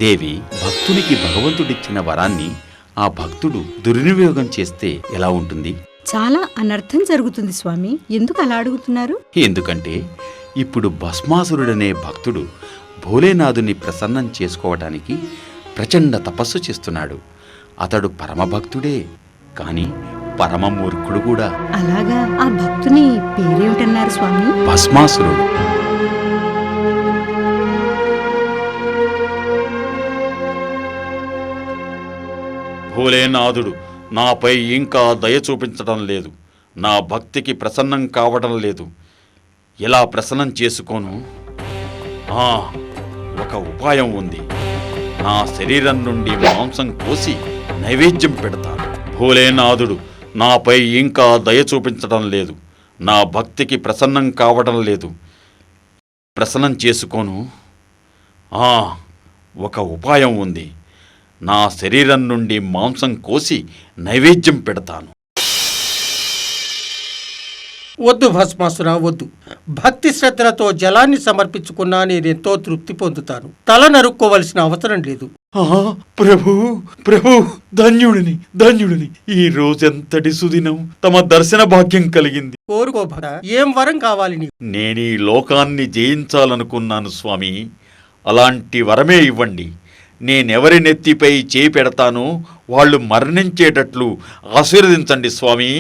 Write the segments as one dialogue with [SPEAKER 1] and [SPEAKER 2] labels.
[SPEAKER 1] దేవి, భక్తునికి భగవంతుడిచ్చిన వరాన్ని ఆ భక్తుడు దుర్వినియోగం చేస్తే ఎలా ఉంటుంది?
[SPEAKER 2] చాలా అనర్థం జరుగుతుంది స్వామి. ఎందుకు అలా అడుగుతున్నారు?
[SPEAKER 1] ఎందుకంటే ఇప్పుడు భస్మాసురుడనే భక్తుడు భోలేనాథుని ప్రసన్నం చేసుకోవటానికి ప్రచండ తపస్సు చేస్తున్నాడు. అతడు పరమభక్తుడే, కాని పరమమూర్ఖుడు కూడా.
[SPEAKER 2] అలాగా? ఆ భక్తుని పేరేమిటన్నారు స్వామి?
[SPEAKER 1] భస్మాసురుడు. భోలేనాథుడు నాపై ఇంకా దయ చూపించడం లేదు, నా భక్తికి ప్రసన్నం కావడం లేదు. ఎలా ప్రసన్నం చేసుకోను? ఒక ఉపాయం ఉంది. నా శరీరం నుండి మాంసం కోసి నైవేద్యం పెడతాను. భోలేనాథుడు నాపై ఇంకా దయ చూపించడం లేదు, నా భక్తికి ప్రసన్నం కావడం లేదు. ప్రసన్నం చేసుకోను. ఒక ఉపాయం ఉంది. నా శరీరం నుండి మాంసం కోసి నైవేద్యం పెడతాను.
[SPEAKER 3] వద్దు భస్మాసురా, వద్దు. భక్తి శ్రద్ధలతో జలాన్ని సమర్పించుకున్నా నేనెంతో తృప్తి పొందుతాను. తల నరుక్కోవలసిన అవసరం లేదు.
[SPEAKER 1] ప్రభు ప్రభు, ధన్యుడిని ధన్యుడిని. ఈ రోజెంతటి సుదినం, తమ దర్శన భాగ్యం కలిగింది.
[SPEAKER 3] కోరుకో భక్త, ఏం వరం కావాలి నీకు?
[SPEAKER 1] నేనీ లోకాన్ని జయించాలనుకున్నాను స్వామి. అలాంటి వరమే ఇవ్వండి. నేనెవరి నెత్తిపై చేయి పెడతానో వాళ్ళు మరణించేటట్లు ఆశీర్వదించండి స్వామి.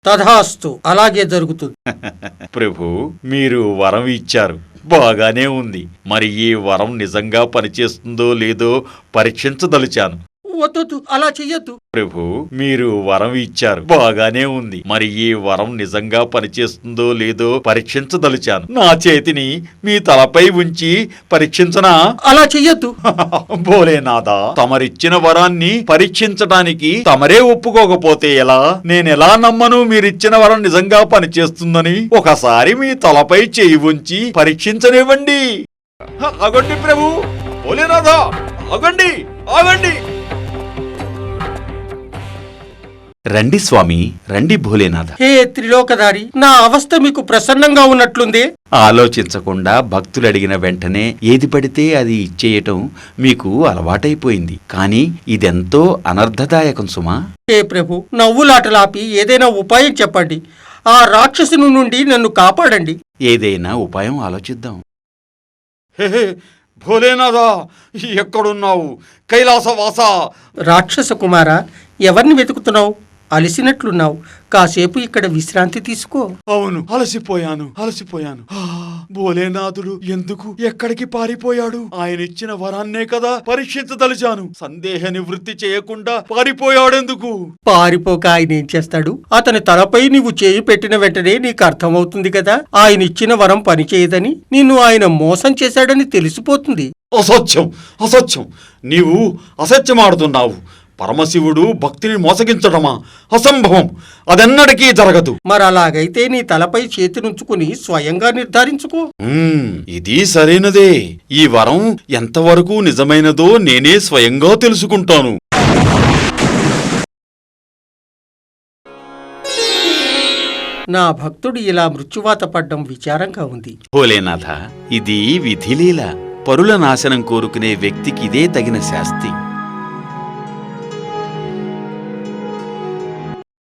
[SPEAKER 3] తథాస్తు, అలాగే జరుగుతుంది.
[SPEAKER 1] ప్రభు, మీరు వరం ఇచ్చారు, బాగానే ఉంది. మరి ఈ వరం నిజంగా పనిచేస్తుందో లేదో పరీక్షించదలిచాను.
[SPEAKER 3] వద్దు, అలా చెయ్యొద్దు.
[SPEAKER 1] ప్రభు, మీరు వరం ఇచ్చారు, బాగానే ఉంది. మరి ఈ వరం నిజంగా పనిచేస్తుందో లేదో పరీక్షించదలిచాను. నా చేతిని మీ తలపై ఉంచి పరీక్షించనా?
[SPEAKER 3] అలా చెయ్యొద్దు.
[SPEAKER 1] భోలేనాథా, తమరిచ్చిన వరాన్ని పరీక్షించడానికి తమరే ఒప్పుకోకపోతే ఎలా? నేనెలా నమ్మను మీరిచ్చిన వరం నిజంగా పనిచేస్తుందని? ఒకసారి మీ తలపై చేయి ఉంచి పరీక్షించనివ్వండి. ఆగండి ప్రభు, భోలేనాథా, ఆగండి, ఆగండి. రండి స్వామి, రండి భోలేనాథ.
[SPEAKER 3] హే త్రిలోకధారి, నా అవస్థ మీకు ప్రసన్నంగా ఉన్నట్లుంది.
[SPEAKER 1] ఆలోచించకుండా భక్తులు అడిగిన వెంటనే ఏది పడితే అది ఇచ్చేయటం మీకు అలవాటైపోయింది. కాని ఇదెంతో అనర్థదాయకం సుమా.
[SPEAKER 3] హే ప్రభు, నవ్వులాటలాపి ఏదైనా ఉపాయం చెప్పండి. ఆ రాక్షసుని నుండి నన్ను కాపాడండి.
[SPEAKER 1] ఏదైనా ఉపాయం ఆలోచిద్దాం. భోలేనాథా, ఎక్కడున్నావు? కైలాసవాస.
[SPEAKER 3] రాక్షస కుమారా, ఎవరిని వెతుకుతున్నావు? అలసినట్లున్నావు, కాసేపు ఇక్కడ విశ్రాంతి తీసుకో.
[SPEAKER 1] అవును, అలసిపోయాను. భోలేనాథుడు ఎందుకు ఎక్కడికి పారిపోయాడు? ఆయన ఇచ్చిన వరాన్నే కదా పరీక్షించదలిచాను. సందేహ నివృత్తి చేయకుండా పారిపోయాడెందుకు?
[SPEAKER 3] పారిపోక ఆయన ఏం చేస్తాడు? అతని తలపై నీవు చేయి పెట్టిన వెంటనే నీకు అర్థమవుతుంది కదా, ఆయన ఇచ్చిన వరం పనిచేయదని, నిన్ను ఆయన మోసం చేశాడని తెలిసిపోతుంది.
[SPEAKER 1] అసత్యం, అసత్యం. నీవు అసత్యమాడుతున్నావు. పరమశివుడు భక్తిని మోసగించడమా? అసంభవం, అదెన్నటికీ జరగదు.
[SPEAKER 3] మరలాగైతే నీ తలపై చేతినుంచుకుని స్వయంగా నిర్ధారించుకో.
[SPEAKER 1] ఇది సరైనదే. ఈ వరం ఎంతవరకు నిజమైనదో నేనే స్వయంగా తెలుసుకుంటాను.
[SPEAKER 3] నా భక్తుడు ఇలా మృత్యువాత పడ్డం విచారంగా ఉంది.
[SPEAKER 1] భోలేనాథ, ఇది విధిలీల. పరుల నాశనం కోరుకునే వ్యక్తికి ఇదే తగిన శాస్తి.